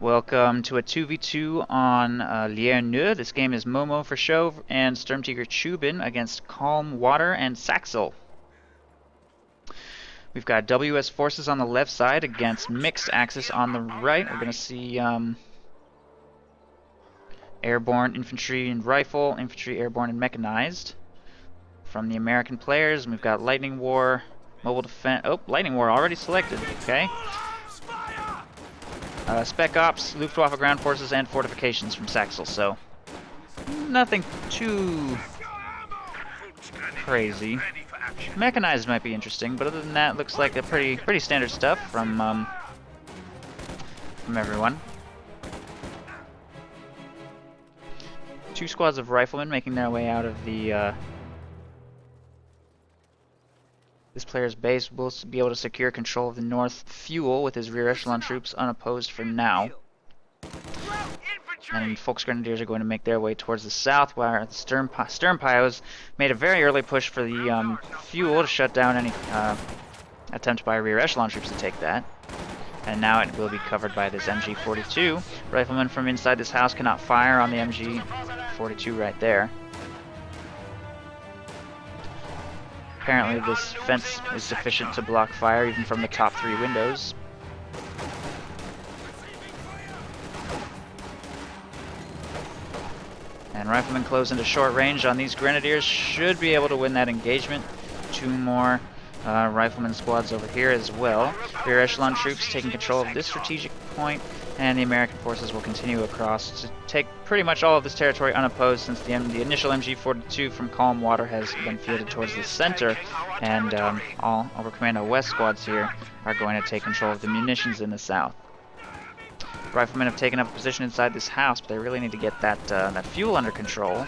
Welcome to a 2v2 on Lier. This game is Momo4sho and SturmTigerChooban against Calm Water and Saxil. We've got WS forces on the left side against mixed axis on the right. We're going to see airborne, infantry, and rifle, infantry, airborne, and mechanized from the American players. And we've got Lightning War, Mobile Defense. Oh, Lightning War already selected. Okay. Spec Ops, Luftwaffe ground forces, and fortifications from Saxil, so nothing too crazy. Mechanized might be interesting, but other than that, looks like a pretty standard stuff from everyone. Two squads of riflemen making their way out of the this player's base will be able to secure control of the north fuel with his rear echelon troops unopposed for now. And Volksgrenadiers are going to make their way towards the south, where the SturmTigerChooban made a very early push for the fuel to shut down any attempt by rear echelon troops to take that. And now it will be covered by this MG42. Riflemen from inside this house cannot fire on the MG42 right there. Apparently this fence is sufficient to block fire even from the top 3 windows. And riflemen close into short range on these grenadiers, should be able to win that engagement. 2 more rifleman squads over here as well. Rear echelon troops taking control of this strategic point, and the American forces will continue across to take pretty much all of this territory unopposed, since the initial MG42 from Calm Water has been fielded towards the center, and all Over Commando West squads here are going to take control of the munitions in the south. Riflemen have taken up a position inside this house, but they really need to get that fuel under control.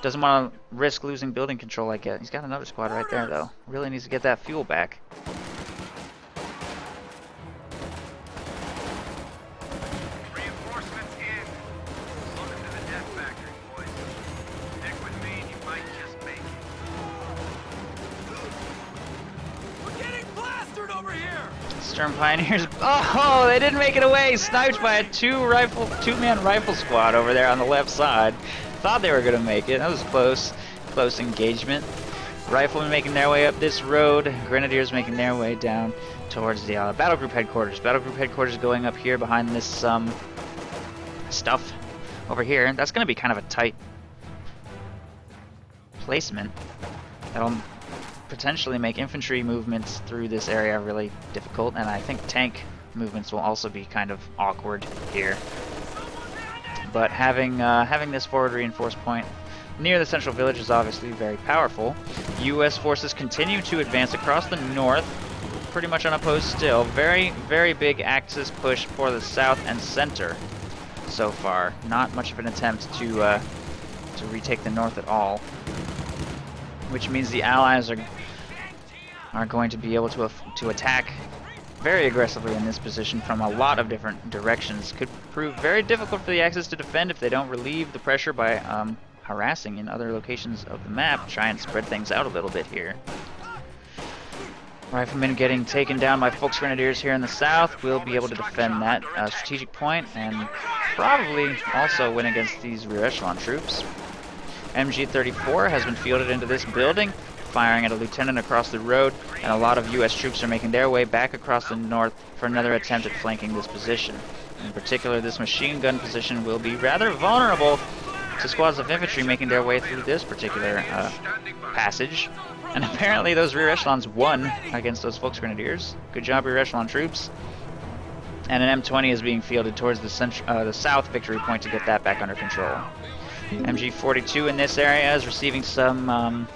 Doesn't want to risk losing building control like that. He's got another squad right there, though. Really needs to get that fuel back. Reinforcements in. Look to the death factory, boys. Stick with me and you might just make it. We're getting plastered over here! Sturm Pioneers. Oh, they didn't make it away. Sniped by a two-man rifle squad over there on the left side. Thought they were going to make it. That was close engagement. Riflemen making their way up this road. Grenadiers making their way down towards the battle group headquarters. Battle group headquarters going up here behind this stuff over here. That's going to be kind of a tight placement. That'll potentially make infantry movements through this area really difficult, and I think tank movements will also be kind of awkward here. But having this forward reinforced point near the central village is obviously very powerful. U.S. forces continue to advance across the north, pretty much unopposed still. Very, very big Axis push for the south and center so far. Not much of an attempt to retake the north at all, which means the Allies are going to be able to attack very aggressively in this position from a lot of different directions. Could prove very difficult for the Axis to defend if they don't relieve the pressure by harassing in other locations of the map. Try and spread things out a little bit here. Riflemen getting taken down by Volksgrenadiers here in the south. Will be able to defend that strategic point and probably also win against these rear echelon troops. MG34 has been fielded into this building, firing at a lieutenant across the road, and a lot of U.S. troops are making their way back across the north for another attempt at flanking this position. In particular, this machine gun position will be rather vulnerable to squads of infantry making their way through this particular passage. And apparently those rear echelons won against those Volksgrenadiers. Good job, rear echelon troops. And an M20 is being fielded towards the south victory point to get that back under control. MG42 in this area is receiving some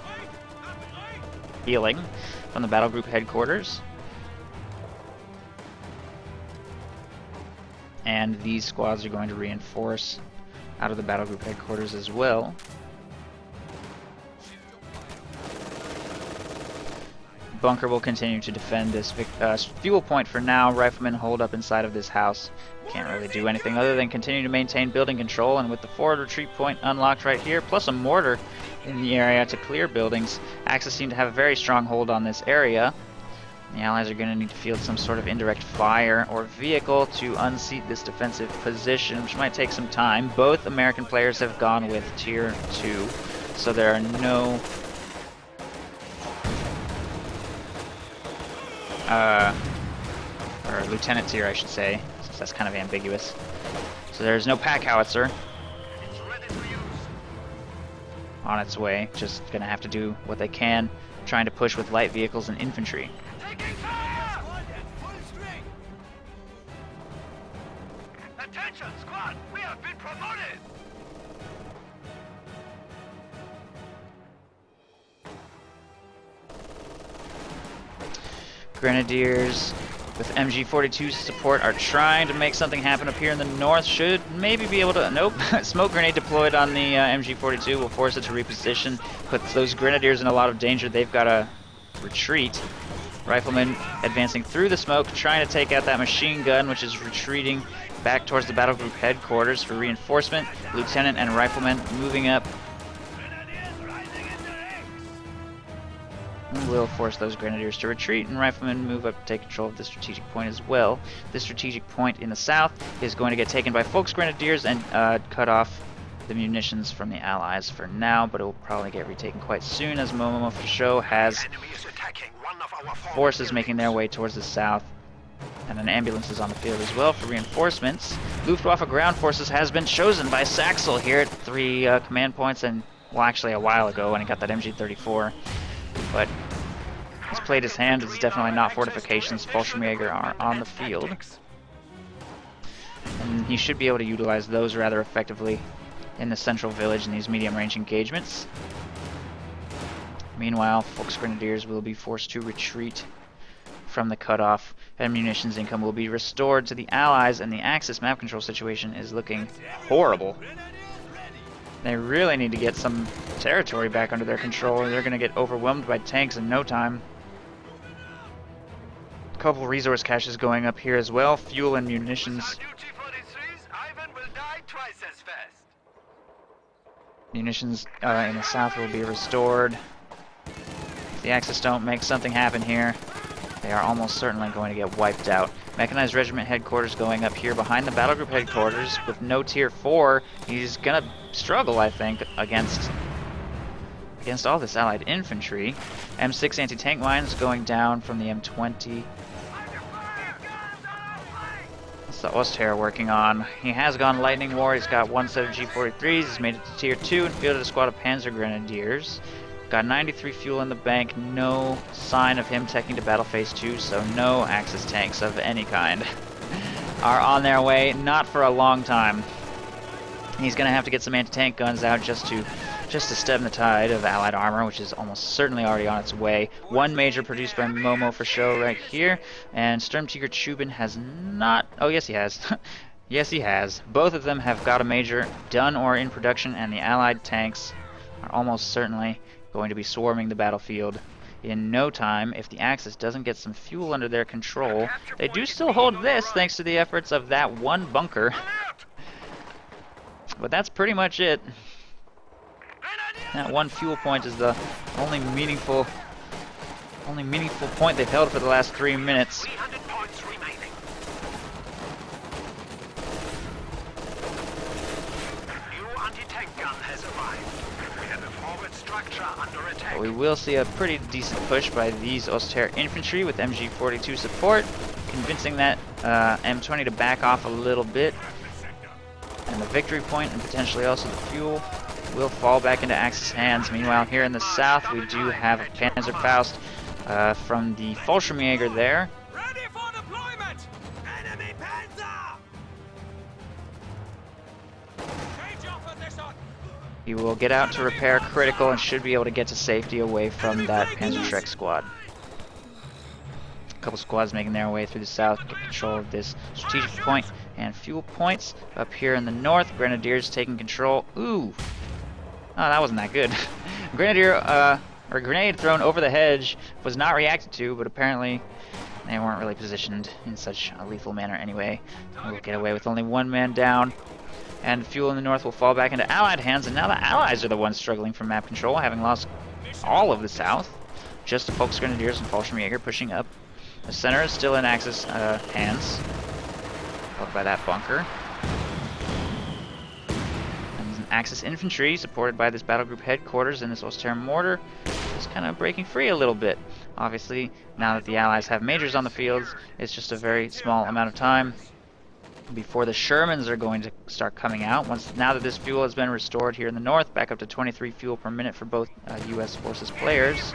healing from the battle group headquarters, and these squads are going to reinforce out of the battle group headquarters as well. Bunker will continue to defend this fuel point for now. Riflemen hold up inside of this house. Can't really do anything other than continue to maintain building control, and with the forward retreat point unlocked right here, plus a mortar in the area to clear buildings, Axis seem to have a very strong hold on this area. The Allies are going to need to field some sort of indirect fire or vehicle to unseat this defensive position, which might take some time. Both American players have gone with Tier 2, so there are no or Lieutenant Tier, I should say, since that's kind of ambiguous. So there's no pack howitzer on its way, just going to have to do what they can, trying to push with light vehicles and infantry. Attention, squad! We have been promoted! Grenadiers with MG42 support are trying to make something happen up here in the north. Should maybe be able to... Nope. Smoke grenade deployed on the MG42 will force it to reposition. Puts those Grenadiers in a lot of danger. They've got to retreat. Riflemen advancing through the smoke, trying to take out that machine gun, which is retreating back towards the battle group headquarters for reinforcement. Lieutenant and Riflemen moving up. Will force those Grenadiers to retreat, and Riflemen move up to take control of the strategic point as well. This strategic point in the south is going to get taken by Folks Grenadiers and cut off the munitions from the Allies for now, but it will probably get retaken quite soon as Momo4sho has forces making their way towards the south, and an ambulance is on the field as well for reinforcements. Luftwaffe ground forces has been chosen by Saxil here at 3 command points, and well, actually a while ago when he got that MG34. But he's played his hand. It's definitely not fortifications. Fallschirmjäger are on the field. And he should be able to utilize those rather effectively in the central village in these medium-range engagements. Meanwhile, Folks Grenadiers will be forced to retreat from the cutoff, and munitions income will be restored to the Allies, and the Axis map control situation is looking horrible. They really need to get some territory back under their control, or they're going to get overwhelmed by tanks in no time. A couple resource caches going up here as well, fuel and munitions. Munitions in the south will be restored. If the Axis don't make something happen here, they are almost certainly going to get wiped out. Mechanized Regiment headquarters going up here behind the battle group headquarters with no Tier 4. He's gonna struggle, I think, against all this Allied infantry. M6 anti-tank mines going down from the M20. That's the Ostherr working on. He has gone Lightning War. He's got 1 set of G43s. He's made it to Tier 2 and fielded a squad of Panzer Grenadiers. Got 93 fuel in the bank, no sign of him taking to battle phase 2, so no Axis tanks of any kind are on their way, not for a long time. He's going to have to get some anti-tank guns out just to stem the tide of Allied armor, which is almost certainly already on its way. One major produced by Momo4sho right here, and SturmTigerChooban has not... Oh, yes he has. Yes he has. Both of them have got a major done or in production, and the Allied tanks are almost certainly going to be swarming the battlefield in no time if the Axis doesn't get some fuel under their control. They do still hold this thanks to the efforts of that one bunker. But that's pretty much it. That one fuel point is the only meaningful point they've held for the last 3 minutes. But we will see a pretty decent push by these Ostherr infantry with MG42 support, convincing that M20 to back off a little bit. And the victory point, and potentially also the fuel, will fall back into Axis hands. Meanwhile, here in the south, we do have a Panzerfaust from the Fallschirmjäger there. Ready for deployment! Enemy Panzer! Change your position! He will get out to repair critical and should be able to get to safety away from that Panzerschreck squad. A couple squads making their way through the south to get control of this strategic point and fuel points. Up here in the north, Grenadiers taking control. Ooh! Oh, that wasn't that good. Grenade thrown over the hedge was not reacted to, but apparently they weren't really positioned in such a lethal manner anyway. We'll get away with only one man down. And fuel in the north will fall back into Allied hands, and now the Allies are the ones struggling for map control, having lost all of the south. Just the Folks Grenadiers and Fallschirmjäger pushing up. The center is still in Axis hands, held by that bunker. And Axis infantry, supported by this battle group headquarters and this Osterm mortar, is kind of breaking free a little bit. Obviously, now that the Allies have majors on the fields, it's just a very small amount of time before the Shermans are going to start coming out. Now that this fuel has been restored here in the north, back up to 23 fuel per minute for both U.S. forces players.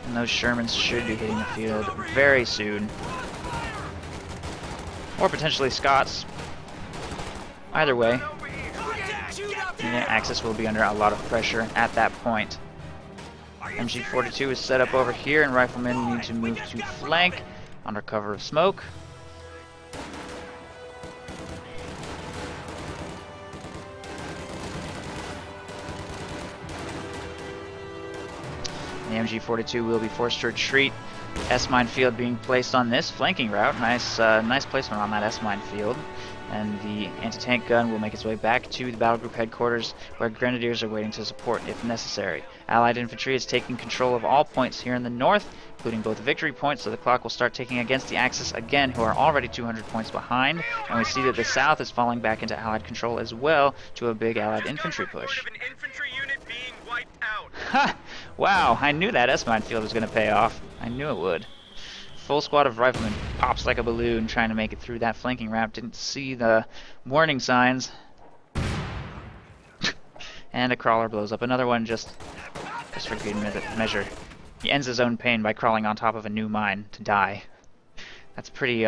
And those Shermans should be hitting the field very soon. Or potentially Scots. Either way, the Axis will be under a lot of pressure at that point. MG42 is set up over here, and riflemen need to move to flank under cover of smoke. The MG42 will be forced to retreat. S-mine field being placed on this flanking route. Nice placement on that S-mine field. And the anti-tank gun will make its way back to the battle group headquarters, where grenadiers are waiting to support if necessary. Allied infantry is taking control of all points here in the north, including both victory points, so the clock will start ticking against the Axis again, who are already 200 points behind. And we see that the south is falling back into Allied control as well, to a big Allied infantry push. Ha! Wow, I knew that S-mine field was going to pay off. I knew it would. Full squad of riflemen pops like a balloon trying to make it through that flanking route. Didn't see the warning signs. And a crawler blows up another one just for good measure. He ends his own pain by crawling on top of a new mine to die. That's pretty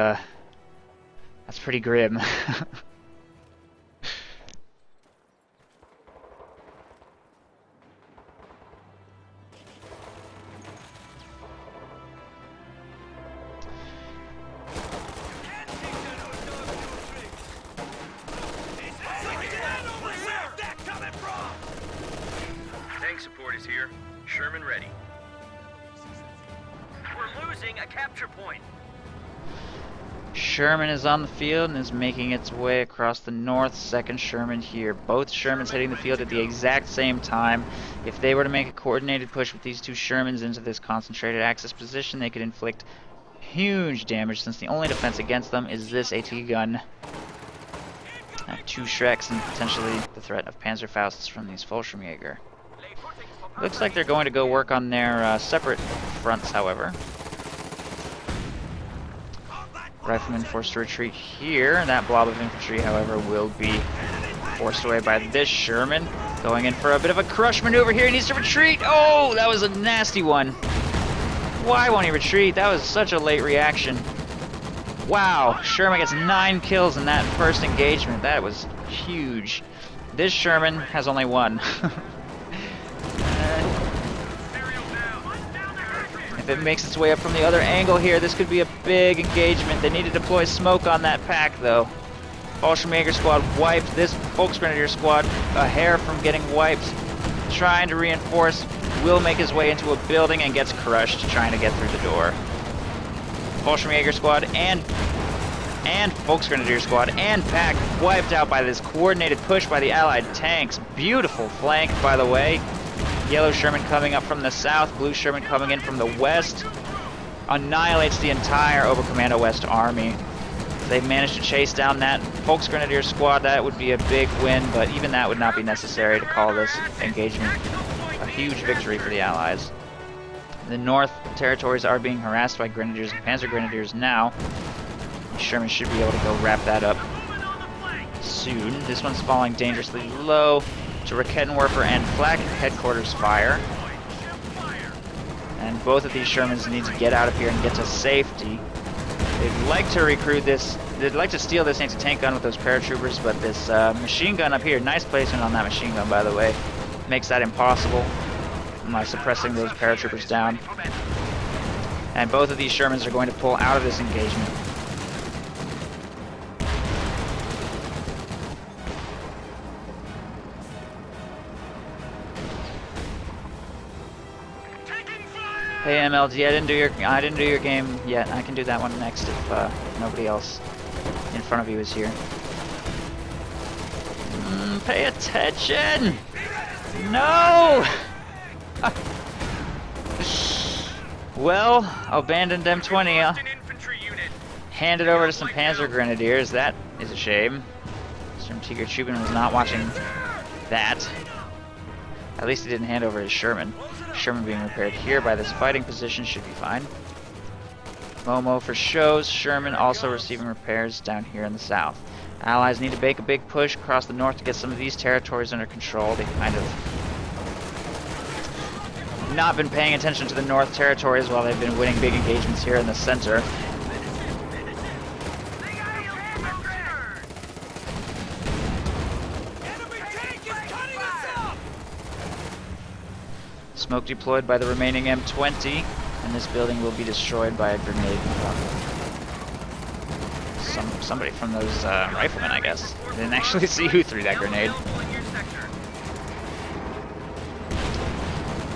grim. Support is here. Sherman ready. We're losing a capture point. Sherman is on the field and is making its way across the north. Second Sherman here. Both Shermans hitting the field at the exact same time. If they were to make a coordinated push with these two Shermans into this concentrated Axis position, they could inflict huge damage, since the only defense against them is this AT gun. Two Shreks and potentially the threat of Panzerfausts from these Fallschirmjäger. Looks like they're going to go work on their separate fronts, however. Riflemen forced to retreat here. That blob of infantry, however, will be forced away by this Sherman. Going in for a bit of a crush maneuver here. He needs to retreat. Oh, that was a nasty one. Why won't he retreat? That was such a late reaction. Wow, Sherman gets 9 kills in that first engagement. That was huge. This Sherman has only 1. If it makes its way up from the other angle here, this could be a big engagement. They need to deploy smoke on that pack, though. Fallschirmjäger squad wiped. This Volksgrenadier squad a hair from getting wiped. Trying to reinforce. Will make his way into a building and gets crushed trying to get through the door. Fallschirmjäger squad and Volksgrenadier squad and pack wiped out by this coordinated push by the Allied tanks. Beautiful flank, by the way. Yellow Sherman coming up from the south, blue Sherman coming in from the west. Annihilates the entire Oberkommando West Army. They've managed to chase down that Volksgrenadier squad. That would be a big win, but even that would not be necessary to call this engagement a huge victory for the Allies. The north territories are being harassed by Grenadiers and Panzer Grenadiers now. Sherman should be able to go wrap that up soon. This one's falling dangerously low to Raketenwerfer and Flak headquarters fire. And both of these Shermans need to get out of here and get to safety. They'd like to recruit this, they'd like to steal this anti-tank gun with those paratroopers, but this machine gun up here, nice placement on that machine gun, by the way, makes that impossible by suppressing those paratroopers down. And both of these Shermans are going to pull out of this engagement. Hey MLG, I didn't do your game yet. I can do that one next if nobody else in front of you is here. Pay attention! No! Well, abandoned M20, Lost an infantry unit. handed over to some Panzer Grenadiers. That is a shame. SturmTigerChooban was not watching that. At least he didn't hand over his Sherman. Sherman being repaired here by this fighting position should be fine. Momo4sho's Sherman also receiving repairs down here in the south. Allies need to make a big push across the north to get some of these territories under control. They've kind of not been paying attention to the north territories while they've been winning big engagements here in the center. Smoke deployed by the remaining M20, and this building will be destroyed by a grenade. Somebody from those riflemen, I guess. Didn't actually see who threw that grenade.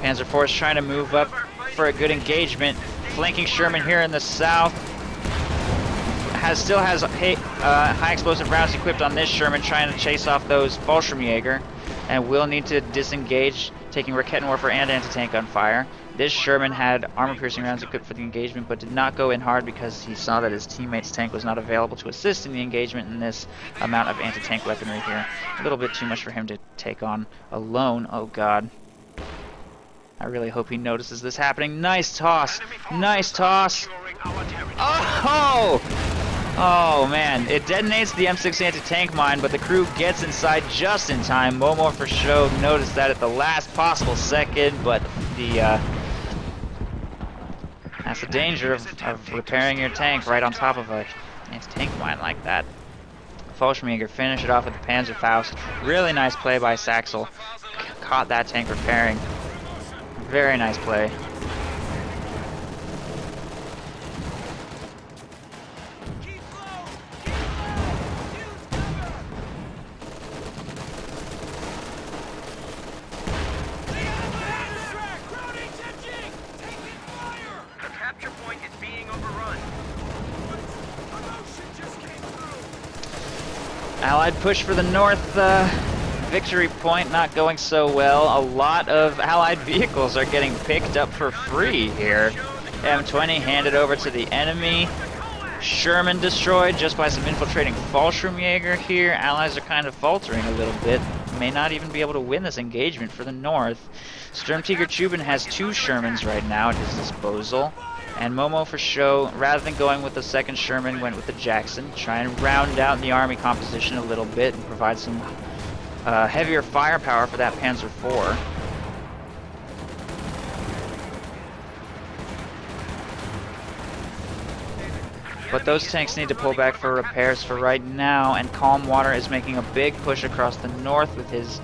Panzer IV trying to move up for a good engagement. Flanking Sherman here in the south. Still has high explosive rounds equipped on this Sherman, trying to chase off those Fallschirmjäger, and will need to disengage, taking Raketenwerfer and anti-tank gunfire. This Sherman had armor-piercing rounds equipped for the engagement, but did not go in hard because he saw that his teammate's tank was not available to assist in the engagement in this amount of anti-tank weaponry here. A little bit too much for him to take on alone. Oh god. I really hope he notices this happening. Nice toss! Nice toss! Oh! Oh man, it detonates the M6 anti-tank mine, but the crew gets inside just in time. Momo4sho noticed that at the last possible second, but that's the danger of repairing your tank right on top of a anti-tank mine like that. Fallschirmjäger finish it off with the Panzerfaust. Really nice play by Saxil. Caught that tank repairing. Very nice play. Allied push for the north victory point not going so well. A lot of Allied vehicles are getting picked up for free here. M20 handed over to the enemy. Sherman destroyed just by some infiltrating Fallschirmjäger here. Allies are kind of faltering a little bit. May not even be able to win this engagement for the north. SturmTigerChooban has 2 Shermans right now at his disposal. And Momo4sho, rather than going with the second Sherman, went with the Jackson, trying to round out the army composition a little bit and provide some heavier firepower for that Panzer IV. But those tanks need to pull back for repairs for right now, and Calmwater is making a big push across the north with his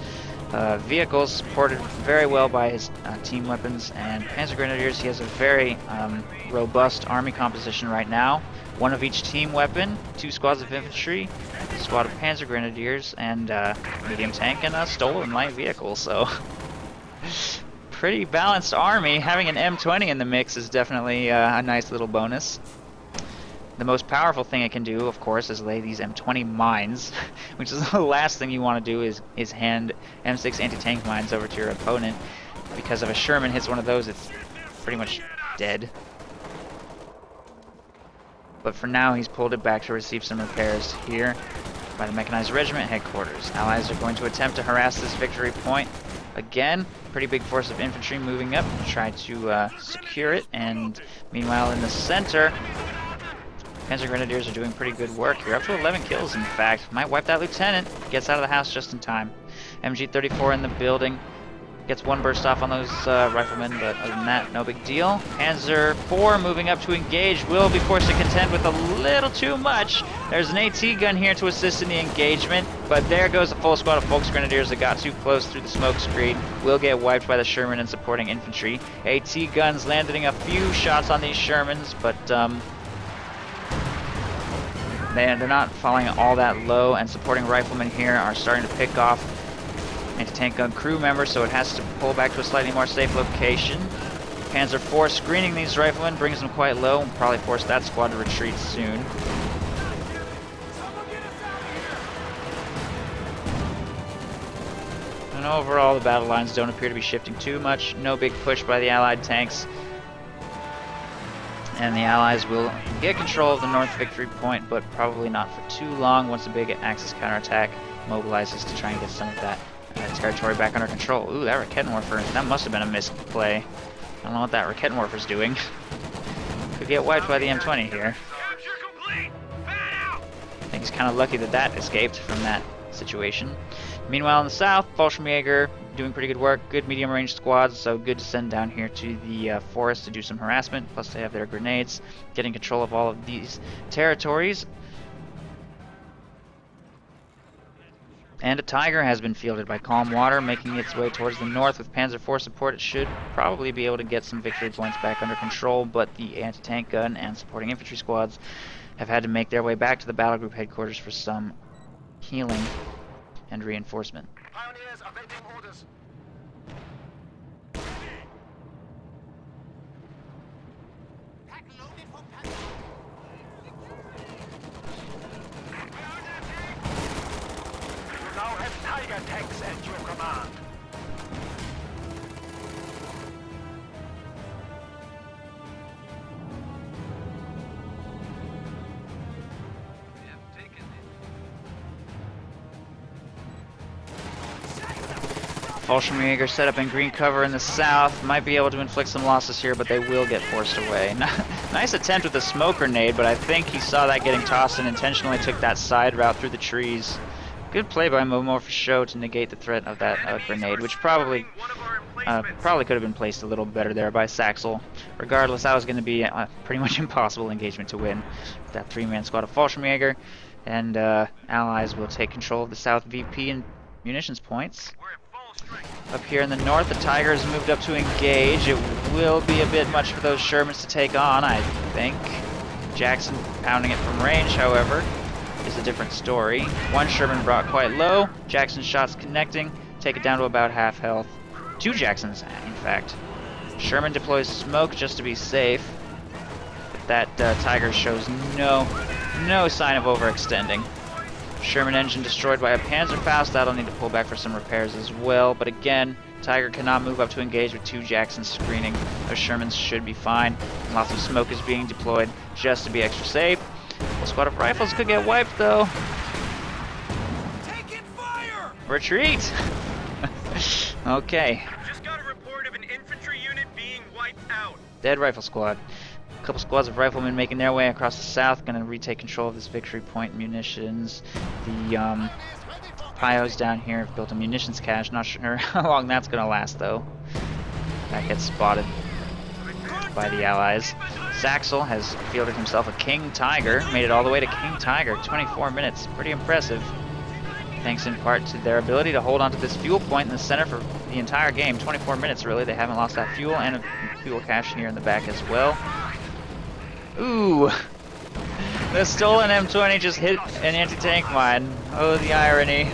vehicles, supported very well by his team weapons and Panzer Grenadiers. He has a very robust army composition right now. 1 of each team weapon, 2 squads of infantry, a squad of Panzer Grenadiers, and medium tank and a stolen light vehicle. So, pretty balanced army. Having an M20 in the mix is definitely a nice little bonus. The most powerful thing it can do, of course, is lay these M20 mines, which is the last thing you want to do is hand M6 anti-tank mines over to your opponent, because if a Sherman hits one of those, it's pretty much dead. But for now, he's pulled it back to receive some repairs here by the Mechanized Regiment headquarters. Allies are going to attempt to harass this victory point. Again, pretty big force of infantry moving up to try to secure it, and meanwhile in the center, Panzer Grenadiers are doing pretty good work here. Up to 11 kills, in fact. Might wipe that lieutenant. Gets out of the house just in time. MG-34 in the building. Gets 1 burst off on those riflemen, but other than that, no big deal. Panzer IV moving up to engage. Will be forced to contend with a little too much. There's an AT gun here to assist in the engagement, but there goes the full squad of Volksgrenadiers that got too close through the smoke screen. Will get wiped by the Sherman and supporting infantry. AT guns landing a few shots on these Shermans, but they're not falling all that low, and supporting riflemen here are starting to pick off anti-tank gun crew members, so it has to pull back to a slightly more safe location. Panzer IV screening these riflemen brings them quite low, and probably force that squad to retreat soon. And overall, the battle lines don't appear to be shifting too much. No big push by the Allied tanks. And the Allies will get control of the North Victory Point, but probably not for too long once a big Axis counterattack mobilizes to try and get some of that territory back under control. Ooh, that Rakettenwerfer, that must have been a misplay. I don't know what that Rakettenwerfer's doing. Could get wiped by the M20 here. Capture complete! Fan out! I think he's kind of lucky that that escaped from that situation. Meanwhile, in the south, Fallschirmjäger doing pretty good work. Good medium-range squads, so good to send down here to the forest to do some harassment. Plus, they have their grenades, getting control of all of these territories. And a Tiger has been fielded by Calm Water, making its way towards the north with Panzer IV support. It should probably be able to get some victory points back under control, but the anti-tank gun and supporting infantry squads have had to make their way back to the battle group headquarters for some healing and reinforcement. Pioneers awaiting orders. You now have Tiger tanks at your command. Fallschirmjäger set up in green cover in the south. Might be able to inflict some losses here, but they will get forced away. Nice attempt with the smoke grenade, but I think he saw that getting tossed and intentionally took that side route through the trees. Good play by Momo4sho to negate the threat of that grenade, which probably could have been placed a little better there by Saxil. Regardless, that was going to be a pretty much impossible engagement to win with that three-man squad of Fallschirmjäger. And Allies will take control of the south VP and munitions points. Up here in the north, the Tigers moved up to engage. It will be a bit much for those Shermans to take on, I think. Jackson pounding it from range, however, is a different story. One Sherman brought quite low. Jackson's shots connecting, take it down to about half health. Two Jacksons, in fact. Sherman deploys smoke just to be safe. But that Tiger shows no sign of overextending. Sherman engine destroyed by a Panzerfaust. That'll need to pull back for some repairs as well. But again, Tiger cannot move up to engage with two Jacksons screening. Those Shermans should be fine. Lots of smoke is being deployed just to be extra safe. A squad of rifles could get wiped though. Taking fire! Retreat! Okay. Just got a report of an infantry unit being wiped out. Dead rifle squad. A couple squads of riflemen making their way across the south, gonna retake control of this victory point munitions. The Pios down here have built a munitions cache. Not sure how long that's gonna last though. That gets spotted by the Allies. Saxil has fielded himself a King Tiger, made it all the way to King Tiger, 24 minutes, pretty impressive. Thanks in part to their ability to hold onto this fuel point in the center for the entire game. 24 minutes really, they haven't lost that fuel, and a fuel cache here in the back as well. Ooh! The stolen M20 just hit an anti-tank mine. Oh, the irony.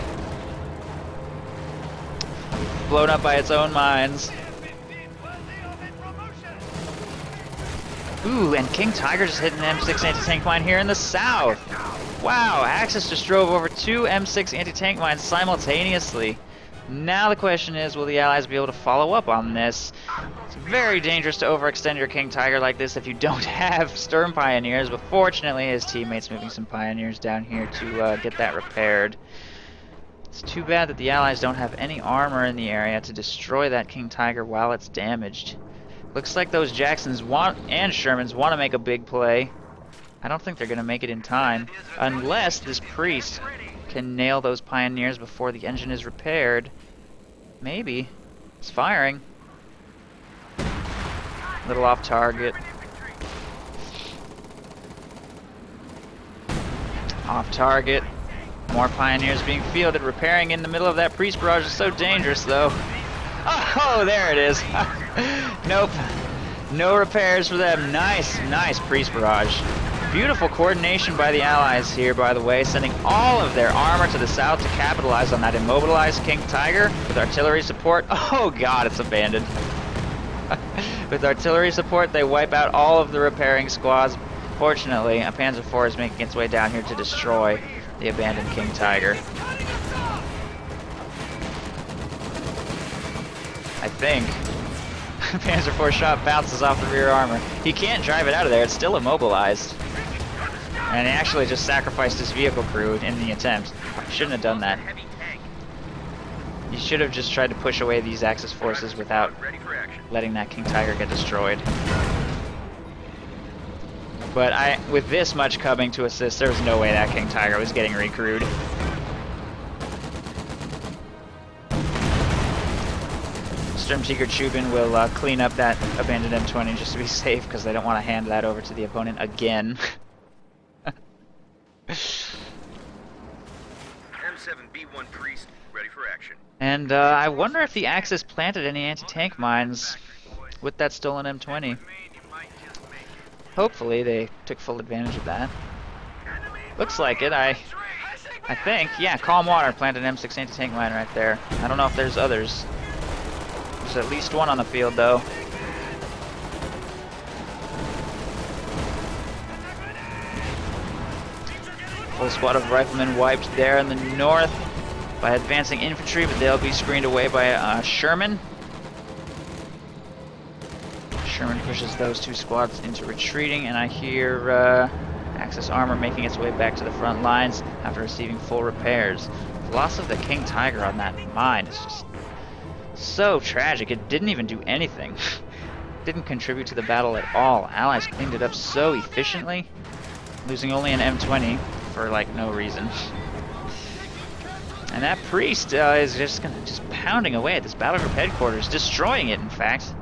Blown up by its own mines. Ooh, and King Tiger just hit an M6 anti-tank mine here in the south. Wow, Axis just drove over two M6 anti-tank mines simultaneously. Now the question is, will the Allies be able to follow up on this? It's very dangerous to overextend your King Tiger like this if you don't have Sturm Pioneers, but fortunately his teammate's moving some Pioneers down here to get that repaired. It's too bad that the Allies don't have any armor in the area to destroy that King Tiger while it's damaged. Looks like those Jacksons and Shermans want to make a big play. I don't think they're going to make it in time, unless this priest can nail those Pioneers before the engine is repaired. Maybe. It's firing. A little off target. Off target. More Pioneers being fielded. Repairing in the middle of that priest barrage is so dangerous though. Oh, there it is. Nope. No repairs for them. Nice priest barrage. Beautiful coordination by the Allies here, by the way, sending all of their armor to the south to capitalize on that immobilized King Tiger with artillery support. Oh god, it's abandoned. With artillery support, they wipe out all of the repairing squads. Fortunately, a Panzer IV is making its way down here to destroy the abandoned King Tiger. I think. Panzer IV shot bounces off the rear armor. He can't drive it out of there. It's still immobilized. And he actually just sacrificed his vehicle crew in the attempt. Shouldn't have done that. He should have just tried to push away these Axis forces without letting that King Tiger get destroyed. But with this much coming to assist, there was no way that King Tiger was getting recrewed. SturmTigerChooban will clean up that abandoned M20 just to be safe, because they don't want to hand that over to the opponent again. M7B1 Priest, ready for action. And I wonder if the Axis planted any anti-tank mines with that stolen M20. Hopefully they took full advantage of that. Looks like it. I think, yeah, Calm Water planted an M6 anti-tank mine right there. I don't know if there's others. There's at least one on the field, though. Full squad of riflemen wiped there in the north by advancing infantry, but they'll be screened away by Sherman. Sherman pushes those two squads into retreating, and I hear Axis armor making its way back to the front lines after receiving full repairs. The loss of the King Tiger on that mine is just so tragic. It didn't even do anything. Didn't contribute to the battle at all. Allies cleaned it up so efficiently, losing only an M20 for like no reason. And that priest is just pounding away at this battle group headquarters, destroying it in fact.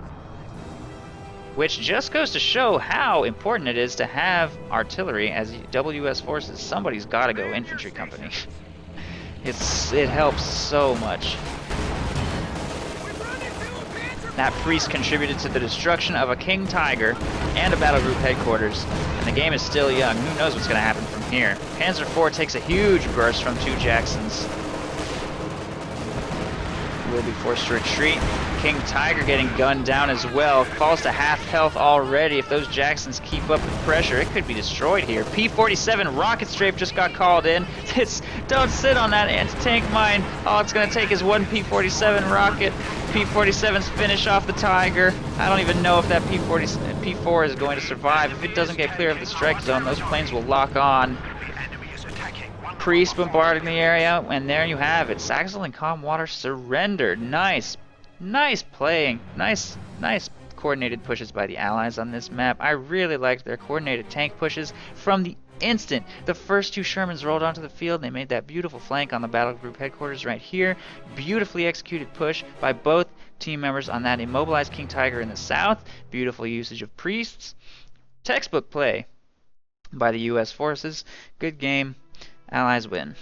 Which just goes to show how important it is to have artillery as WS forces. Somebody's got to go infantry company. It helps so much. That priest contributed to the destruction of a King Tiger and a battle group headquarters, and the game is still young. Who knows what's going to happen from here? Panzer IV takes a huge burst from two Jacksons. Will be forced to retreat. King Tiger getting gunned down as well. Falls to half health already. If those Jacksons keep up the pressure, it could be destroyed here. P-47 rocket strafe just got called in. Don't sit on that anti-tank mine. All it's going to take is one P-47 rocket. P-47s finish off the Tiger. I don't even know if that P-4 is going to survive. If it doesn't get clear of the strike zone, those planes will lock on. Priest bombarding the area, and there you have it. Saxil and Calm Water surrendered. Nice. Nice playing. Nice coordinated pushes by the Allies on this map. I really liked their coordinated tank pushes from the instant the first two Shermans rolled onto the field. They made that beautiful flank on the battle group headquarters right here. Beautifully executed push by both team members on that immobilized King Tiger in the south. Beautiful usage of priests. Textbook play by the US forces. Good game. Allies win.